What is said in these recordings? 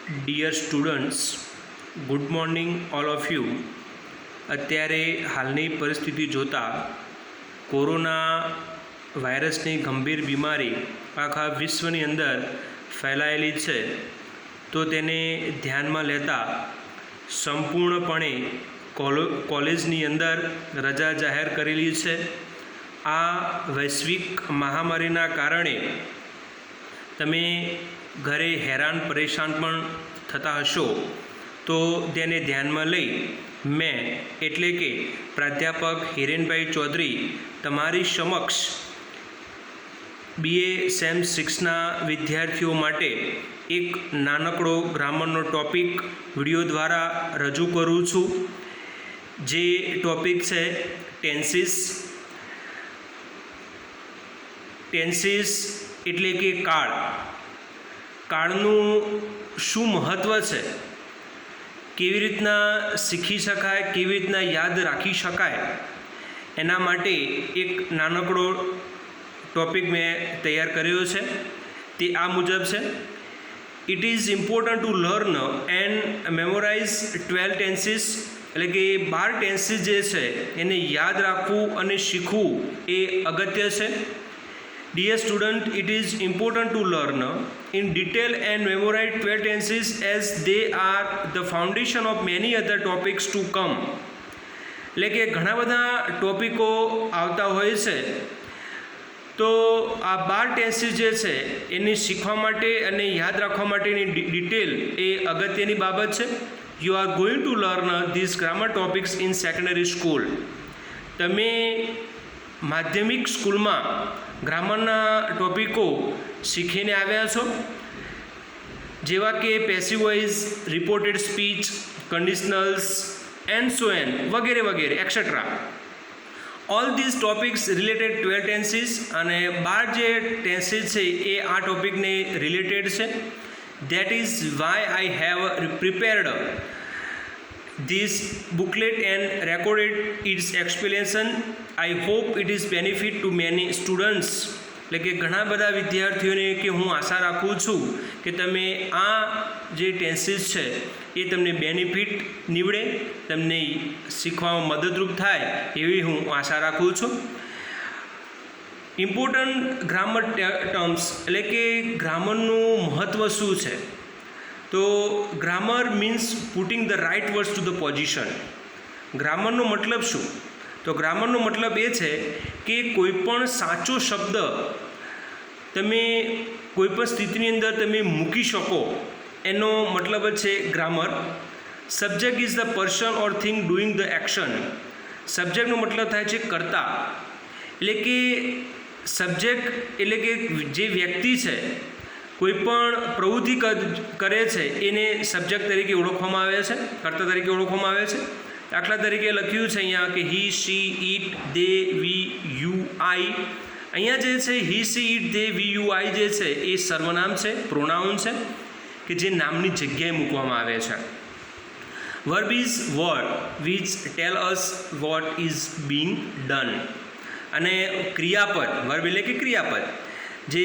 Dear students, good morning all of you. અત્યારે હાલની પરિસ્થિતિ જોતાં કોરોના વાયરસની ગંભીર બીમારી આખા વિશ્વની અંદર ફેલાયેલી છે, તો તેને ધ્યાનમાં લેતા સંપૂર્ણપણે કોલેજની અંદર રજા જાહેર કરેલી છે. આ વૈશ્વિક મહામારીના કારણે તમે ઘરે હેરાન પરેશાન પણ થતા હશો, તો તેને ધ્યાનમાં લઈ મેં એટલે કે પ્રાધ્યાપક હિરેનભાઈ ચૌધરી તમારી સમક્ષ BA સેમ 6ના વિદ્યાર્થીઓ માટે એક નાનકડો ગ્રામરનો ટૉપિક વિડીયો દ્વારા રજૂ કરું છું. જે ટૉપિક છે ટેન્સીસ. ટેન્સીસ એટલે કે કાળનું શું મહત્ત્વ છે, કેવી રીતના શીખી શકાય, કેવી રીતના યાદ રાખી શકાય, એના માટે એક નાનકડો ટૉપિક મેં તૈયાર કર્યો છે. તે આ મુજબ છે: it is important to learn and memorize 12 tenses. એટલે કે 12 ટેન્સીસ જે છે એને યાદ રાખવું અને શીખવું એ અગત્ય છે. Dear student, it is important to learn in detail and memorize 12 tenses as they are the foundation of many other topics to come. એટલે કે ઘણા બધા ટોપિકો આવતા હોય છે, તો આ 12 ટેન્સીસ જે છે એને શીખવા માટે અને યાદ રાખવા માટેની ડિટેલ એ અગત્યની બાબત છે. You are going to learn this grammar topics in secondary school. તમે માધ્યમિક સ્કૂલમાં ગ્રામરના ટોપિકો શીખીને આવ્યા છો, જેવા કે passive voice, reported speech, conditionals and so on વગેરે વગેરે etcetera. All these topics related 12 tenses, અને 12 જે ટેન્સીસ છે એ આ ટોપિકને રિલેટેડ છે. That is why I have prepared this booklet and recorded its explanation. I hope it is benefit to many students. એટલે કે ઘણા બધા વિદ્યાર્થીઓને કે હું આશા રાખું છું કે તમે આ જે ટેન્સીસ છે એ તમને બેનિફિટ નીવડે, તમને શીખવામાં મદદરૂપ થાય એવી હું આશા રાખું છું. ઇમ્પોર્ટન્ટ ગ્રામર ટર્મ્સ એટલે કે ગ્રામરનું મહત્ત્વ શું છે? તો grammar means putting the right words to the position. ગ્રામરનો મતલબ શું? તો ગ્રામરનો મતલબ એ છે કે કોઈપણ સાચો શબ્દ તમે કોઈપણ સ્થિતિની અંદર તમે મૂકી શકો, એનો મતલબ જ છે grammar. Subject is the person or thing doing the action. સબ્જેક્ટનો મતલબ થાય છે કર્તા. એટલે કે સબ્જેક્ટ એટલે કે જે વ્યક્તિ છે કોઈ પણ પ્રવૃત્તિ કરે છે એને સબ્જેક્ટ તરીકે ઓળખવામાં આવે છે, કર્તા તરીકે ઓળખવામાં આવે છે. દાખલા તરીકે લખ્યું છે અહીંયા કે હી, શી, ઇટ, દે, વી, યુ, આઈ. અહીંયા જે છે હી, શી, ઇટ, દે, વી, યુ, આઈ જે છે એ સર્વનામ છે, પ્રોનાઉન છે, કે જે નામની જગ્યાએ મૂકવામાં આવે છે. Verb is word which tell us what is being done. અને ક્રિયાપદ, વર્બ એટલે કે ક્રિયાપદ, જે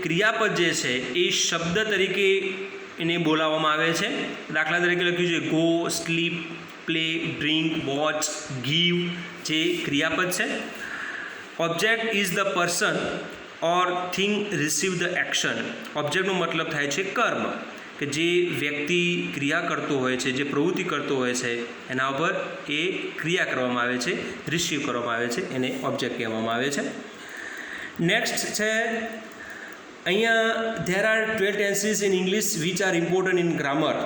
ક્રિયાપદ જે છે એ શબ્દ તરીકે એને બોલાવવામાં આવે છે. દાખલા તરીકે લખ્યું છે go, sleep, play, drink, watch, give જે ક્રિયાપદ છે. Object is the person or thing receive the action. ઓબ્જેક્ટનો મતલબ થાય છે કર્મ, કે જે વ્યક્તિ ક્રિયા કરતો હોય છે, જે પ્રવૃત્તિ કરતો હોય છે એના ઉપર એ ક્રિયા કરવામાં આવે છે, રિસીવ કરવામાં આવે છે, એને ઓબ્જેક્ટ કહેવામાં આવે છે. નેક્સ્ટ છે અહીંયા there are 12 tenses in English which are important in grammar.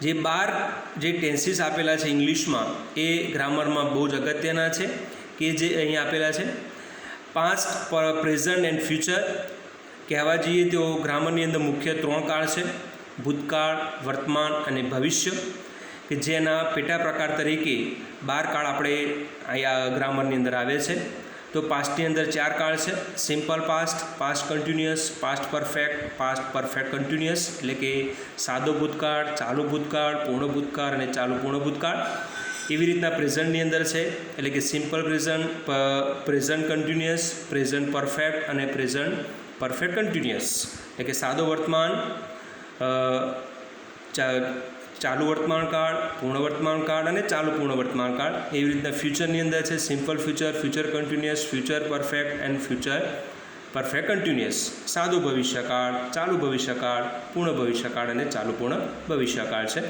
જે 12 જે ટેન્સીસ આપેલા છે ઇંગ્લિશમાં એ ગ્રામરમાં બહુ જ અગત્યના છે, કે જે અહીંયા આપેલા છે. Past, present and future. કહેવા જઈએ તો ગ્રામરની અંદર મુખ્ય 3 કાળ છે: ભૂતકાળ, વર્તમાન અને ભવિષ્ય, કે જેના પેટા પ્રકાર તરીકે 12 કાળ આપણે અહીંયા ગ્રામરની અંદર આવે છે. તો પાસ્ટની અંદર 4 કાળ છે: simple past, past continuous, past perfect continuous. એટલે કે સાદો ભૂતકાળ, ચાલુ ભૂતકાળ, પૂર્ણ ભૂતકાળ અને ચાલુ પૂર્ણ ભૂતકાળ. એવી રીતના પ્રેઝન્ટની અંદર છે, એટલે કે simple present continuous, present perfect અને પ્રેઝન્ટ પરફેક્ટ કન્ટિન્યુઅસ. એટલે કે સાદો વર્તમાન, ચાલુ વર્તમાનકાળ, પૂર્ણ વર્તમાનકાળ અને ચાલુ પૂર્ણ વર્તમાનકાળ. એવી રીતના ફ્યુચરની અંદર છે simple future, future continuous, future perfect and future perfect continuous. સાદું ભવિષ્યકાળ, ચાલુ ભવિષ્યકાળ, પૂર્ણ ભવિષ્યકાળ અને ચાલુ પૂર્ણ ભવિષ્યકાળ છે.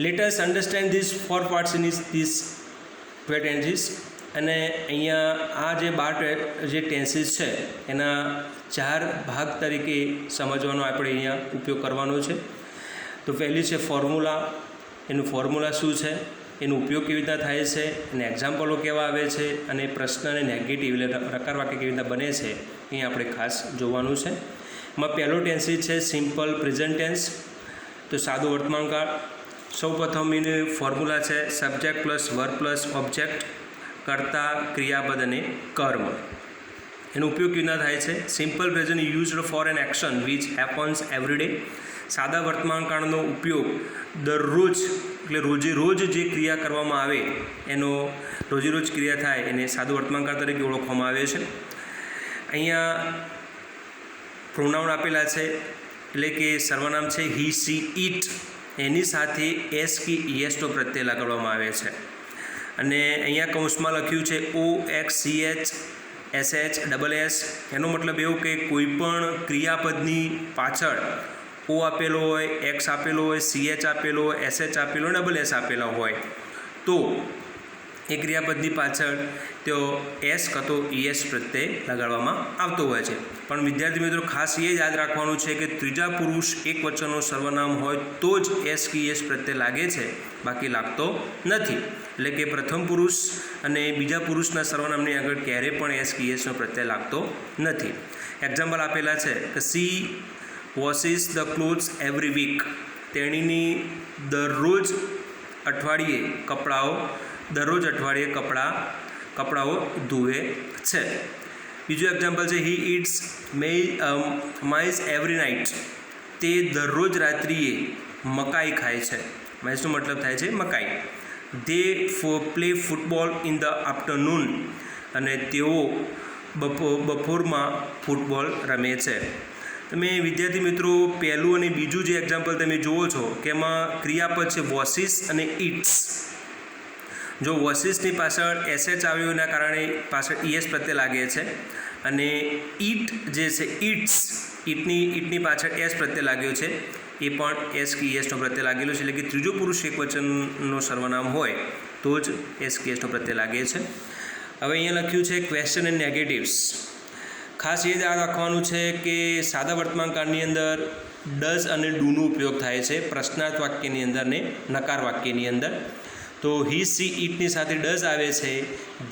Let us understand this 4 parts in this 12 tenses. અને અહીંયા આ જે 12 જે ટેન્સીસ છે એના 4 ભાગ તરીકે સમજવાનો આપણે અહીંયા ઉપયોગ કરવાનો છે. તો પહેલી છે ફોર્મ્યુલા. એનું ફોર્મ્યુલા શું છે, એનો ઉપયોગ કેવી રીતના થાય છે, અને એક્ઝામ્પલો કેવા આવે છે, અને પ્રશ્ન અને નેગેટિવ એટલે પ્રકાર વાક્ય કેવી રીતના બને છે એ આપણે ખાસ જોવાનું છે. એમાં પહેલો ટેન્સીસ છે સિમ્પલ પ્રેઝન્ટ ટેન્સ, તો સાદું વર્તમાનકાળ. સૌપ્રથમ એની ફોર્મ્યુલા છે subject plus verb plus object, કર્તા, ક્રિયાપદ અને કર્મ. એનો ઉપયોગ કેવી રીતના થાય છે. Simple present used for an action which happens every day. સાદા વર્તમાનકાળનો ઉપયોગ દરરોજ એટલે રોજે રોજ જે ક્રિયા કરવામાં આવે એનો રોજે રોજ ક્રિયા થાય એને સાદું વર્તમાનકાળ તરીકે ઓળખવામાં આવે છે. અહીંયા પ્રોનાઉન આપેલા છે એટલે કે સર્વનામ છે હી, સી, ઇટ. એની સાથે એસ કે ઈએસનો પ્રત્યય લગાડવામાં આવે છે. અને અહીંયા કૌંસમાં લખ્યું છે OXCH SH SS. એનો મતલબ એવું કે કોઈ પણ ક્રિયાપદની પાછળ ઓ આપેલો હોય, એક્સ આપેલો હોય, CH આપેલો હોય, SH આપેલો હોય, SS આપેલા હોય તો એ ક્રિયાપદની પાછળ તેઓ એસ કાં તો ES પ્રત્યય લગાડવામાં આવતો હોય છે. પણ વિદ્યાર્થી મિત્રો ખાસ એ યાદ રાખવાનું છે કે ત્રીજા પુરુષ એક વચનનો સર્વનામ હોય તો જ એસ કે ES પ્રત્યય લાગે છે, બાકી લાગતો નથી. એટલે કે પ્રથમ પુરુષ અને બીજા પુરુષના સર્વનામની આગળ ક્યારેય પણ એસ કે ESનો પ્રત્યય લાગતો નથી. એક્ઝામ્પલ આપેલા છે કે she washes the clothes every week. તેણીની દરરોજ અઠવાડિયે કપડાઓ ધુએ છે. બીજું એક્ઝામ્પલ છે he eats maize every night. તે દરરોજ રાત્રિએ મકાઈ ખાય છે. માઇઝનો મતલબ થાય છે મકાઈ. They play football in the afternoon. અને તેઓ બપોરમાં ફૂટબોલ રમે છે. તમે વિદ્યાર્થી મિત્રો પહેલું અને બીજું જે એક્ઝામ્પલ તમે જુઓ છો કે એમાં ક્રિયાપદ છે વોશિસ અને ઇટ્સ. જો વોશિસની પાછળ SH આવ્યું એના કારણે પાછળ ES પ્રત્યય લાગે છે, અને ઇટ જે છે ઇટની પાછળ એસ પ્રત્યય લાગ્યો છે, એ પણ એસ કે ESનો પ્રત્યય લાગેલો છે. એટલે કે ત્રીજો પુરુષ એક વચનનો સર્વનામ હોય તો જ એસ કે ESનો પ્રત્યય લાગે છે. હવે અહીંયા લખ્યું છે ક્વેશ્ચન એન્ડ નેગેટિવ્સ. ખાસ એ યાદ રાખવાનું છે કે સાદા વર્તમાનકાળની અંદર ડઝ અને ડુનો ઉપયોગ થાય છે પ્રશ્નાર્થ વાક્યની અંદર ને નકાર વાક્યની અંદર. તો હી, સી, ઇટની સાથે ડઝ આવે છે,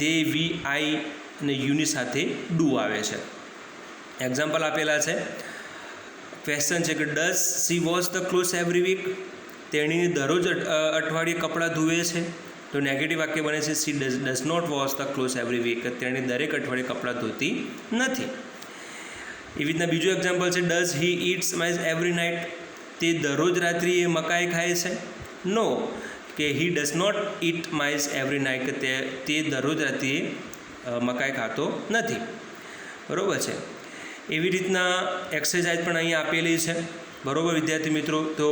દે, વી, આઈ અને યુની સાથે ડુ આવે છે. એક્ઝામ્પલ આપેલા છે. ક્વેશ્ચન છે કે does she wash the clothes every week. તેણી દરરોજ અઠવાડિયે કપડાં ધુએ છે. તો નેગેટિવ વાક્ય બને છે she does not wash the clothes every week. તેણી દરેક અઠવાડિયે કપડાં ધોતી નથી. એવી રીતના બીજું એક્ઝામ્પલ છે does he eats maize every night. તે દરરોજ રાત્રિએ મકાઈ ખાય છે. નો, કે he does not eat maize every night, કે તે દરરોજ રાત્રિએ મકાઈ ખાતો નથી. બરાબર છે. એવી રીતના એક્સરસાઇઝ પણ અહીંયા આપેલી છે. બરાબર વિદ્યાર્થી મિત્રો, તો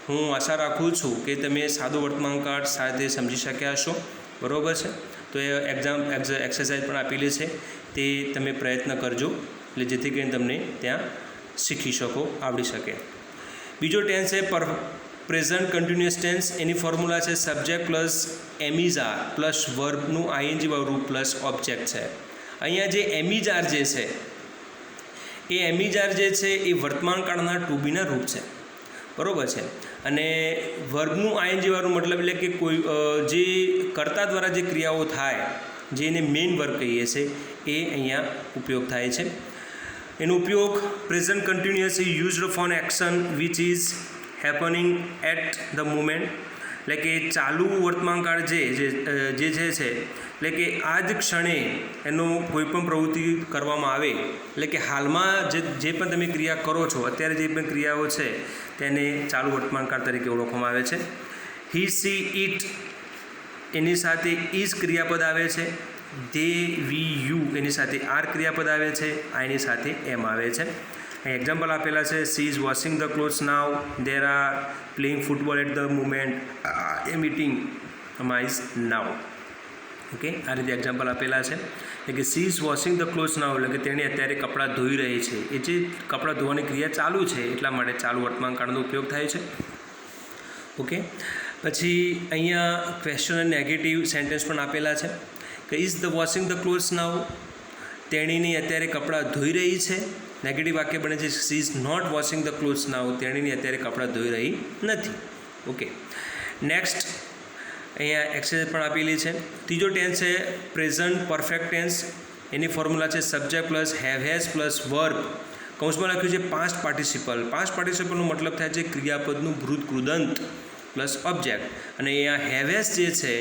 હું આશા રાખું છું કે તમે સાદું વર્તમાનકાળ સાથે સમજી શક્યા હશો. બરાબર છે. તો એ એક્સરસાઇઝ પણ આપેલી છે, તે તમે પ્રયત્ન કરજો એટલે જેથી કરીને તમને ત્યાં શીખી શકો, આવડી શકે. બીજો ટેન્સ છે પ્રેઝન્ટ કન્ટિન્યુઅસ ટેન્સ. એની ફોર્મ્યુલા છે સબ્જેક્ટ પ્લસ એમિઝાર પ્લસ વર્બનું ING રૂપ પ્લસ ઓબ્જેક્ટ છે. અહીંયા જે એમિઝાર જે છે એ વર્તમાનકાળના ટુ બીના રૂપ છે. બરાબર છે. અને વર્બનું ING વાળું મતલબ એટલે કે કોઈ જે કર્તા દ્વારા જે ક્રિયાઓ થાય, જેને મેઇન વર્બ કહીએ છીએ, એ અહીંયા ઉપયોગ થાય છે. એનો ઉપયોગ present continuous used for action which is happening at the moment. એટલે કે ચાલુ વર્તમાનકાળ જે છે એટલે કે આ જ ક્ષણે એનો કોઈપણ પ્રવૃત્તિ કરવામાં આવે, એટલે કે હાલમાં જે પણ તમે ક્રિયા કરો છો, અત્યારે જે પણ ક્રિયાઓ છે તેને ચાલુ વર્તમાનકાળ તરીકે ઓળખવામાં આવે છે. હી, સી, ઇટ એની સાથે ઇઝ ક્રિયાપદ આવે છે. દે, વી, યુ એની સાથે આર ક્રિયાપદ આવે છે. આની સાથે એમ આવે છે. એક્ઝામ્પલ આપેલા છે, she is washing the clothes now, there are playing football at the moment, a meeting is now. Okay, આ રીતે એક્ઝામ્પલ આપેલા છે. એટલે કે she is washing the clothes now એટલે કે તેણી અત્યારે કપડાં ધોઈ રહી છે. એ જે કપડાં ધોવાની ક્રિયા ચાલુ છે એટલા માટે ચાલુ વર્તમાન કાળનો ઉપયોગ થાય છે. ઓકે, પછી અહીંયા ક્વેશ્ચન અને નેગેટિવ સેન્ટેન્સ પણ આપેલા છે કે is the washing the clothes now, તેણીની અત્યારે કપડાં ધોઈ રહી છે. નેગેટિવ વાક્ય બને છે she is not washing the clothes now, તેણીની અત્યારે કપડાં ધોઈ રહી નથી. ઓકે, નેક્સ્ટ અહીંયા એક્સરસાઇઝ પણ આપેલી છે. ત્રીજો ટેન્સ છે પ્રેઝન્ટ પરફેક્ટ ટેન્સ. એની ફોર્મ્યુલા છે subject plus have has plus verb, કૌંસમાં લખ્યું છે પાસ્ટ પાર્ટિસિપલ. પાસ્ટ પાર્ટિસિપલનો મતલબ થાય છે ક્રિયાપદનું ભૂત કૃદંત પ્લસ ઓબ્જેક્ટ. અને અહીંયા હેવેઝ જે છે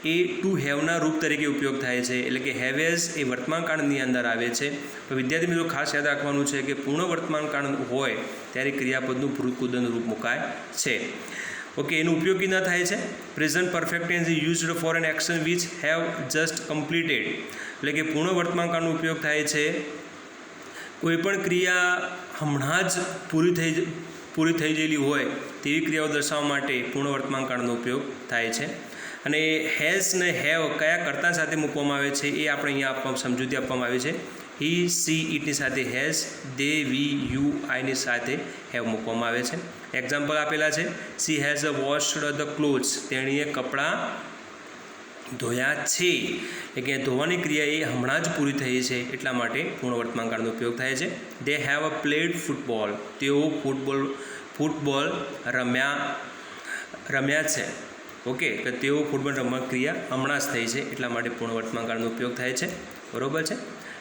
એ ટુ હેવના રૂપ તરીકે ઉપયોગ થાય છે. એટલે કે હેવેઝ એ વર્તમાન કાળની અંદર આવે છે. તો વિદ્યાર્થી મિત્રો ખાસ યાદ રાખવાનું છે કે પૂર્ણ વર્તમાન કાળ હોય ત્યારે ક્રિયાપદનું ભૂત કૃદંત રૂપ મુકાય છે. ઓકે, એનો ઉપયોગ ન થાય છે. Present perfect tense is used for an action which have just completed. એટલે કે પૂર્ણ વર્તમાન કાળનો ઉપયોગ થાય છે કોઈપણ ક્રિયા હમણાં જ પૂરી થઈ ગયેલી હોય તેવી ક્રિયાઓ દર્શાવવા માટે પૂર્ણ વર્તમાન કાળનો ઉપયોગ થાય છે. અને હેઝ ને હેવ કયા કર્તા સાથે મૂકવામાં આવે છે એ આપણે અહીંયા સમજૂતી આપવામાં આવી છે. હી, સી, ઇટની સાથે હેઝ, દે, વી, યુ, આઈની સાથે હેવ મૂકવામાં આવે છે. એક્ઝામ્પલ આપેલા છે she has a washed the clothes, તેણીએ કપડાં ધોયા છે. એટલે કે ધોવાની ક્રિયા એ હમણાં જ પૂરી થઈ છે એટલા માટે પૂર્ણ વર્તમાન કાળનો ઉપયોગ થાય છે. They have a played football, તેઓ ફૂટબોલ રમ્યા છે. ઓકે, કે તેઓ ફૂટબોલ રમવા ક્રિયા હમણાં જ થઈ છે એટલા માટે પૂર્ણ વર્તમાન કાળનો ઉપયોગ થાય છે. બરાબર છે.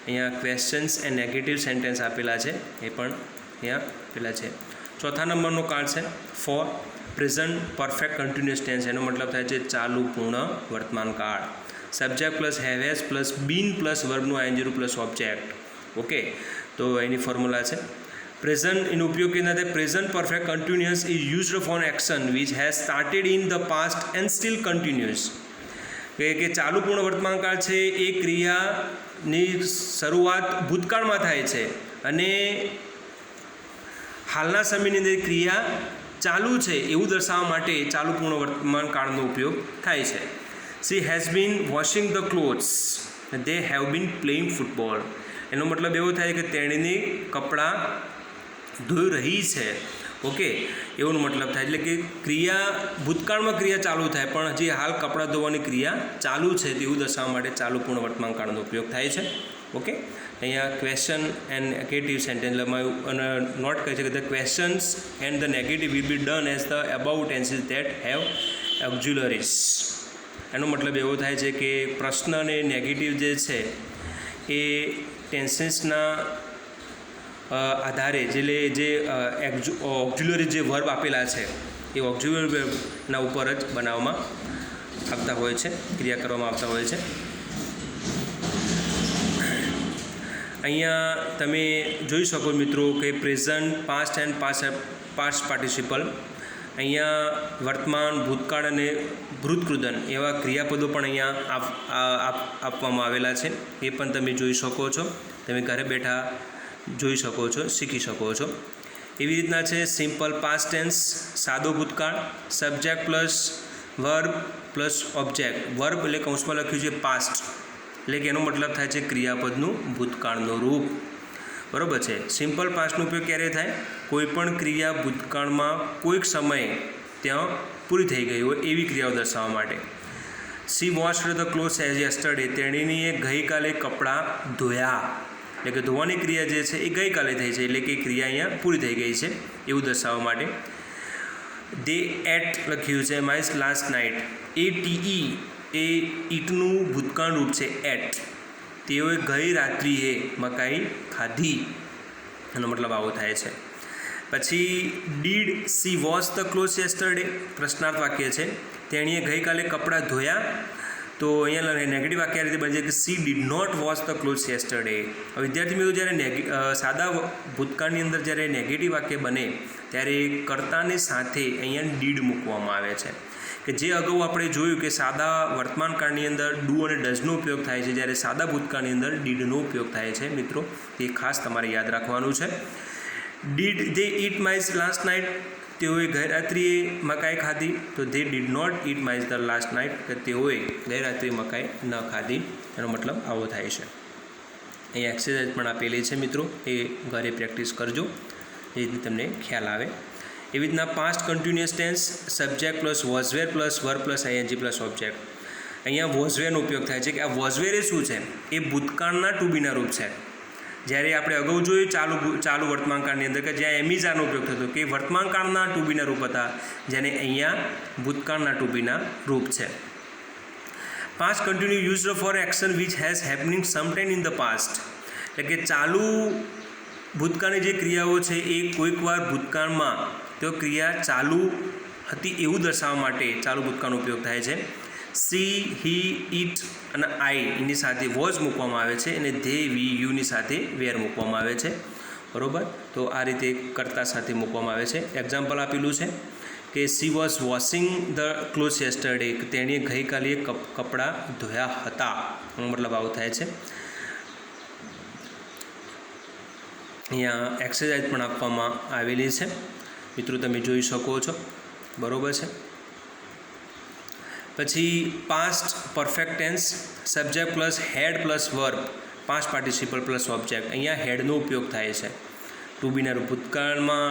અહીંયા ક્વેશ્ચન્સ એન્ડ નેગેટિવ સેન્ટેન્સ આપેલા છે એ પણ અહીંયા આપેલા છે. ચોથા નંબરનો કાળ છે four present perfect continuous tense. એનો મતલબ થાય છે ચાલુ પૂર્ણ વર્તમાન કાળ. Subject plus have has plus been plus વર્બનું આઈએનજી પ્લસ ઓબ્જેક્ટ. ઓકે, તો એની ફોર્મ્યુલા છે પ્રેઝન્ટ. એનો ઉપયોગ કેવી રીતે? Present perfect continuous is used for action which has started in the past and still continuous. કે ચાલુ પૂર્ણ વર્તમાન કાળ છે એ ક્રિયાની શરૂઆત ભૂતકાળમાં થાય છે અને હાલના સમયની અંદર ક્રિયા ચાલુ છે એવું દર્શાવવા માટે ચાલુ પૂર્ણ વર્તમાન કાળનો ઉપયોગ થાય છે. She has been washing the clothes, they have been playing football. એનો મતલબ એવો થાય કે તેણીની કપડાં ધોઈ રહી છે. ઓકે, એવો મતલબ થાય. એટલે કે ક્રિયા ભૂતકાળમાં ક્રિયા ચાલુ થાય પણ હજી હાલ કપડાં ધોવાની ક્રિયા ચાલુ છે તેવું દર્શાવવા માટે ચાલુ પૂર્ણ વર્તમાન કાળનો ઉપયોગ થાય છે. ઓકે, અહીંયા ક્વેશ્ચન એન્ડ નેગેટિવ સેન્ટેન્સમાં અને નોટ કહે છે કે the questions and the negative will be done as the about tenses that have auxiliaries. એનો મતલબ એવો થાય છે કે પ્રશ્ન અને નેગેટિવ જે છે એ ટેન્સીસના આધારે જે ઓક્ઝિલરી જે વર્બ આપેલા છે એ ઓક્ઝિલરી વર્બના ઉપર જ બનાવવામાં આવતા હોય છે, ક્રિયા કરવામાં આવતા હોય છે. અહીંયા તમે જોઈ શકો મિત્રો કે present, past and past participle, અહીંયા વર્તમાન, ભૂતકાળ અને ભૂતકૃદન એવા ક્રિયાપદો પણ અહીંયા આપવામાં આવેલા છે. એ પણ તમે જોઈ શકો છો. તમે ઘરે બેઠા જોઈ શકો છો, શીખી શકો છો. એવી રીતના છે સિમ્પલ પાસ્ટ ટેન્સ, સાદો ભૂતકાળ, subject plus verb plus object. Verb એટલે કૌંસમાં લખ્યું છે પાસ્ટ, એટલે કે એનો મતલબ થાય છે ક્રિયાપદનું ભૂતકાળનું રૂપ. બરાબર છે. સિમ્પલ પાસ્ટનો ઉપયોગ ક્યારે થાય? કોઈ પણ ક્રિયા ભૂતકાળમાં કોઈક સમયે ત્યાં પૂરી થઈ ગઈ હોય એવી ક્રિયાઓ દર્શાવવા માટે. C washed the clothes as yesterday, તેણીએ ગઈકાલે કપડાં ધોયા. એટલે કે ધોવાની ક્રિયા જે છે એ ગઈકાલે થઈ છે એટલે કે ક્રિયા અહીંયા પૂરી થઈ ગઈ છે એવું દર્શાવવા માટે. દે એટ લખ્યું છે માઇસ લાસ્ટ નાઇટ. ATE એ ઈટનું ભૂતકાળ રૂપ છે એટ. તેઓએ ગઈ રાત્રિએ મકાઈ ખાધી. એનો મતલબ આવો થાય છે. પછી did she wash the clothes yesterday, પ્રશ્નાર્થ વાક્ય છે. તેણીએ ગઈકાલે કપડાં ધોયા. તો અહીંયા નેગેટિવ વાક્ય રીતે બને છે કે she did not wash the clothes yesterday. વિદ્યાર્થી મિત્રો જ્યારે સાદા ભૂતકાળની અંદર જ્યારે નેગેટિવ વાક્ય બને ત્યારે કર્તાની સાથે અહીંયા ડીડ મૂકવામાં આવે છે. કે જે અગાઉ આપણે જોયું કે સાદા વર્તમાન કાળની અંદર ડુ અને ડઝનો ઉપયોગ થાય છે, જ્યારે સાદા ભૂતકાળની અંદર ડીડનો ઉપયોગ થાય છે. મિત્રો એ ખાસ તમારે યાદ રાખવાનું છે. Did they eat maize last night, તેઓએ ગઈ મકાઈ ખાધી. તો they did not eat maize the last night, કે તેઓએ ગઈ રાત્રિ મકાઈ ન ખાધી. એનો મતલબ આવો થાય છે. અહીંયા એક્સરસાઇઝ પણ આપેલી છે મિત્રો, એ ઘરે પ્રેક્ટિસ કરજો, એ રીતે તમને ખ્યાલ આવે. એવી રીતના past continuous tense, subject plus was were plus verb plus ING plus object. અહીંયા વોઝવેરનો ઉપયોગ થાય છે કે આ વોઝવેર એ શું છે, એ ભૂતકાળના ટુ બીના રૂપ છે. જ્યારે આપણે અગાઉ જોયું ચાલુ વર્તમાનકાળની અંદર કે જ્યાં એમિઝાનો ઉપયોગ થતો કે વર્તમાનકાળના ટુ બીના રૂપ હતા, જેને અહીંયા ભૂતકાળના ટુ બીના રૂપ છે. Past continue used for action which has happening sometime in the past, એટલે કે ચાલુ ભૂતકાળની જે ક્રિયાઓ છે એ કોઈક વાર ભૂતકાળમાં તો ક્રિયા ચાલુ હતી એવું દર્શાવવા માટે ચાલુ ભૂતકાળનો ઉપયોગ થાય છે. સી, હી, ઇટ અને આઈ એની સાથે વોઝ મૂકવામાં આવે છે અને ધે, વી, યુની સાથે વેર મૂકવામાં આવે છે. બરાબર, તો આ રીતે કર્તા સાથે મૂકવામાં આવે છે. એક્ઝામ્પલ આપેલું છે કે she was washing the clothes yesterday, તેણીએ ગઈકાલે કપડાં ધોયા હતા. મતલબ આવું થાય છે. અહીંયા એક્સરસાઇઝ પણ આપવામાં આવેલી છે મિત્રો, તમે જોઈ શકો છો. બરાબર છે. પછી past perfect tense, subject plus had plus verb, past participle plus object. અહીંયા હેડનો ઉપયોગ થાય છે. ટુ બીના રૂપ ભૂતકાળમાં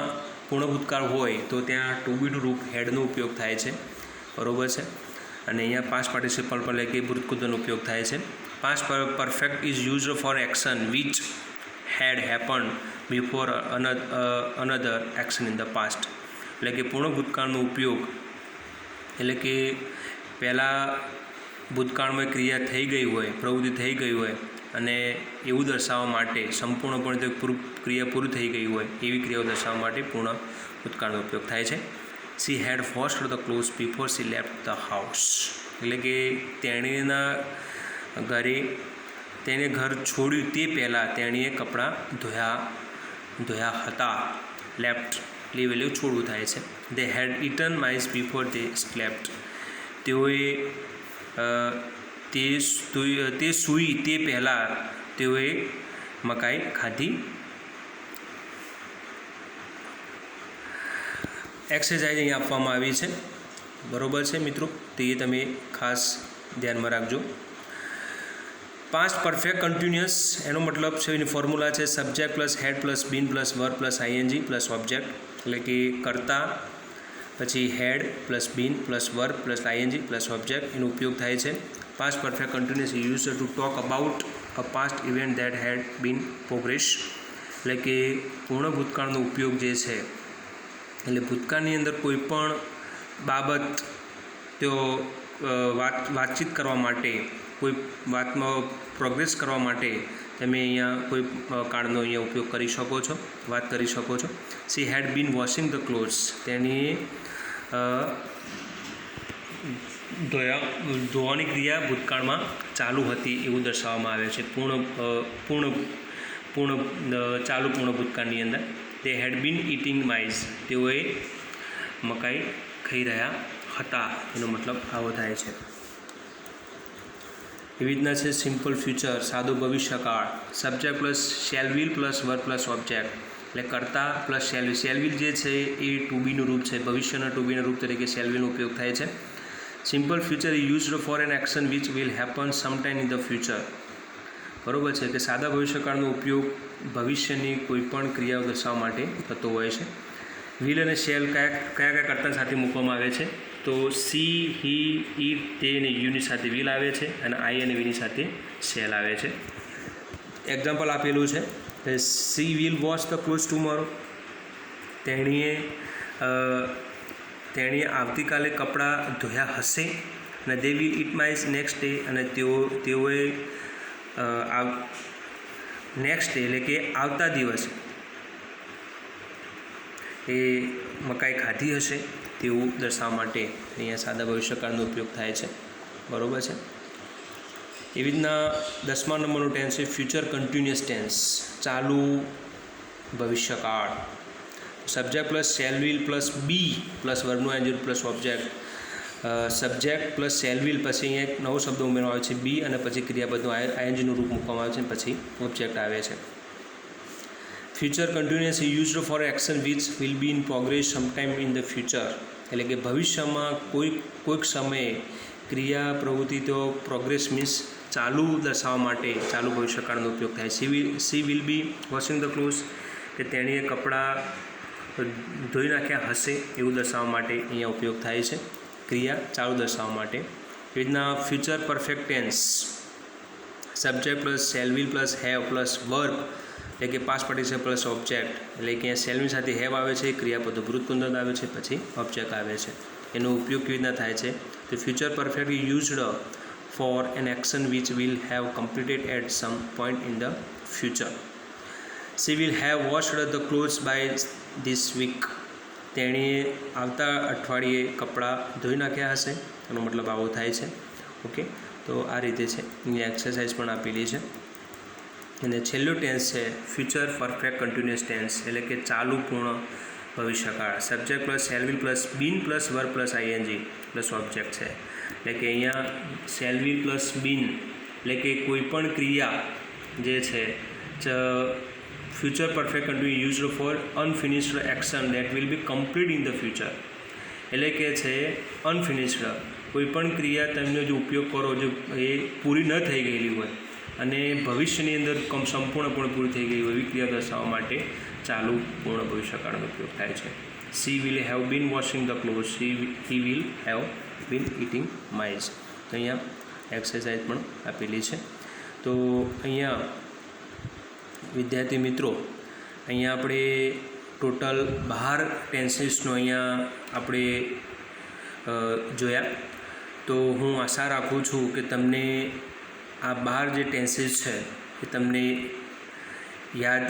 પૂર્ણ ભૂતકાળ હોય તો ત્યાં ટુ બીનું રૂપ હેડનો ઉપયોગ થાય છે. બરાબર છે. અને અહીંયા પાસ્ટ પાર્ટિસિપલ પર એટલે કે ભૂતકૃતનો ઉપયોગ થાય છે. Past perfect is used for action which had happen before another action in the past, એટલે કે પૂર્ણ ભૂતકાળનો ઉપયોગ એટલે કે પહેલાં ભૂતકાળમાં ક્રિયા થઈ ગઈ હોય, પ્રવૃત્તિ થઈ ગઈ હોય અને એવું દર્શાવવા માટે સંપૂર્ણપણે ક્રિયા પૂરી થઈ ગઈ હોય એવી ક્રિયાઓ દર્શાવવા માટે પૂર્ણ ભૂતકાળનો ઉપયોગ થાય છે. She had washed the clothes before C left the house, એટલે કે તેણીના ઘરે તેણે ઘર છોડ્યું તે પહેલાં તેણીએ કપડાં ધોયા હતા. લેફ્ટ લીવ એટલે છોડવું થાય છે. They had eaten maize before they slept, તેઓએ તે સૂઈ તે પહેલાં તેઓએ મકાઈ ખાધી. એક્સરસાઇઝ અહીંયા આપવામાં આવી છે. બરાબર છે મિત્રો, તો એ તમે ખાસ ધ્યાનમાં રાખજો. પાસ્ટ પરફેક્ટ કન્ટિન્યુઅસ, એનો મતલબ છે એની ફોર્મ્યુલા છે subject plus had plus been plus verb plus ING plus object, એટલે કે કર્તા પછી had plus been plus verb plus ING plus object એનો ઉપયોગ થાય છે. Past perfect continuous use to talk about a past event that had been progress, એટલે કે પૂર્ણ ભૂતકાળનો ઉપયોગ જે છે એટલે ભૂતકાળની અંદર કોઈ પણ બાબત તેઓ વાતચીત કરવા માટે, કોઈ વાતમાં પ્રોગ્રેસ કરવા માટે તમે અહીંયા કોઈ કાળનો અહીંયા ઉપયોગ કરી શકો છો, વાત કરી શકો છો. She had been washing the clothes, તેની ધોવાની ક્રિયા ભૂતકાળમાં ચાલુ હતી એવું દર્શાવવામાં આવે છે ચાલુ પૂર્ણ ભૂતકાળની અંદર. તે હેડ બીન ઇટિંગ માઇસ, તેઓએ મકાઈ ખાઈ રહ્યા હતા, એનો મતલબ આવો થાય છે. એવી રીતના છે સિમ્પલ ફ્યુચર, સાદો ભવિષ્યકાળ, subject plus shall will plus verb plus object, એટલે કર્તા plus shall will. Shall will જે છે એ ટુ બીનું રૂપ છે, ભવિષ્યના ટુ બીના રૂપ તરીકે શેલ વિલનો ઉપયોગ થાય છે. Simple future used for an action which will happen sometime in the future. બરાબર છે કે સાદા ભવિષ્યકાળનો ઉપયોગ ભવિષ્યની કોઈ પણ ક્રિયાઓ દર્શાવવા માટે થતો હોય છે. વિલ અને શેલ કયા કર્તા સાથે મૂકવામાં આવે છે, તો સી, હી, ઇટ, તે અને યુની સાથે વિલ આવે છે અને આઈ અને વીની સાથે શેલ આવે છે. એક્ઝામ્પલ આપેલું છે કે she will wash the clothes tomorrow, તેણીએ આવતીકાલે કપડાં ધોયા હશે. અને they will it mice next day, અને તેઓએ નેક્સ્ટ ડે એટલે કે આવતા દિવસે એ મકાઈ ખાધી હશે તેવું દર્શાવવા માટે અહીંયા સાદા ભવિષ્યકાળનો ઉપયોગ થાય છે. બરાબર છે. એવી રીતના 10મા નંબરનો ટેન્સ છે ફ્યુચર કન્ટિન્યુઅસ ટેન્સ, ચાલુ ભવિષ્યકાળ. Subject plus shall will plus be plus વર્બનું angel plus object. Subject plus shall will પછી અહીંયા એક નવો શબ્દ ઉમેરવામાં આવે છે બી, અને પછી ક્રિયાપદનું આઈએનજીનું રૂપ મૂકવામાં આવે છે, પછી ઓબ્જેક્ટ આવે છે. Future continuous used for action which will be in progress sometime in the future, એટલે કે ભવિષ્યમાં કોઈક સમયે ક્રિયા પ્રવૃત્તિ તો પ્રોગ્રેસ મીન્સ ચાલુ દર્શાવવા માટે ચાલુ ભવિષ્યકાળનો ઉપયોગ થાય. She will be washing the clothes, કે તેણીએ કપડાં ધોઈ નાખ્યા હશે એવું દર્શાવવા માટે અહીંયા ઉપયોગ થાય છે, ક્રિયા ચાલુ દર્શાવવા માટે. એવી રીતના future perfect tense subject plus shall will plus have plus verb, એટલે કે પાસ્ટ પાર્ટિસિપલ પ્લસ ઓબ્જેક્ટ, એટલે કે શેલની સાથે હેવ આવે છે, ક્રિયાપદ વૃત્તકુંદત આવે છે, પછી ઓબ્જેક્ટ આવે છે. એનો ઉપયોગ કેવી રીતના થાય છે તો future perfect used for an action which will have completed at some point in the future. She will have washed the clothes by this week, તેણીએ આવતા અઠવાડિયે કપડાં ધોઈ નાખ્યા હશે, એનો મતલબ આવો થાય છે. ઓકે, તો આ રીતે છે, અહીંયા એક્સરસાઇઝ પણ આપેલી છે. અને છેલ્લું ટેન્સ છે ફ્યુચર પરફેક્ટ કન્ટિન્યુઅસ ટેન્સ, એટલે કે ચાલુ પૂર્ણ ભવિષ્યકાળ. Subject plus shall will plus been plus verb plus ING plus object છે, એટલે કે અહીંયા શેલ વિલ પ્લસ બીન, એટલે કે કોઈપણ ક્રિયા જે છે future perfect continue used for unfinished action that will be complete in the future, એટલે કે છે અનફિનિશ્ડ કોઈપણ ક્રિયા તમે જો ઉપયોગ કરો જો એ પૂરી ન થઈ ગયેલી હોય અને ભવિષ્યની અંદર સંપૂર્ણપણે પૂરી થઈ ગઈ હોય એવી ક્રિયા દર્શાવવા માટે ચાલુ પૂર્ણ ભવિષ્યકાળનો ઉપયોગ થાય છે. She will have been washing the clothes, he will have been eating mice. તો અહીંયા એક્સરસાઇઝ પણ આપેલી છે. તો અહીંયા વિદ્યાર્થી મિત્રો અહીંયા આપણે ટોટલ 12 ટેન્સીસનો અહીંયા આપણે જોયા. તો હું આશા રાખું છું કે તમને આ 12 જે ટેન્સીસ છે એ તમને યાદ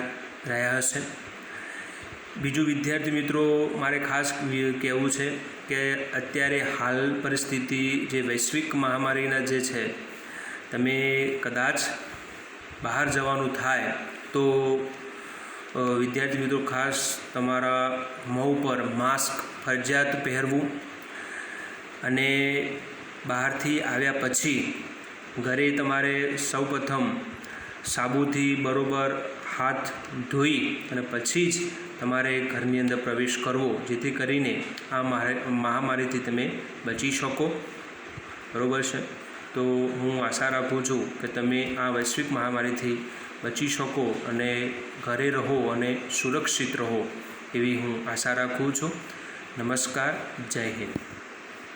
રહ્યા હશે. બીજું વિદ્યાર્થી મિત્રો મારે ખાસ કહેવું છે કે અત્યારે હાલ પરિસ્થિતિ જે વૈશ્વિક મહામારીના જે છે, તમે કદાચ બહાર જવાનું થાય તો વિદ્યાર્થી મિત્રો ખાસ તમારા મોં પર માસ્ક ફરજિયાત પહેરવું, અને બહારથી આવ્યા પછી ઘરે તમારે સૌપ્રથમ સાબુથી બરોબર હાથ ધોઈ અને પછી જ તમારે ઘરની અંદર પ્રવેશ કરવો, જેથી કરીને આ મહામારીથી તમે બચી શકો. બરાબર છે? તો હું આશા રાખું છું કે તમે આ વૈશ્વિક મહામારીથી બચી શકો અને ઘરે રહો અને સુરક્ષિત રહો એવી હું આશા રાખું છું. નમસ્કાર, જય હિન્દ.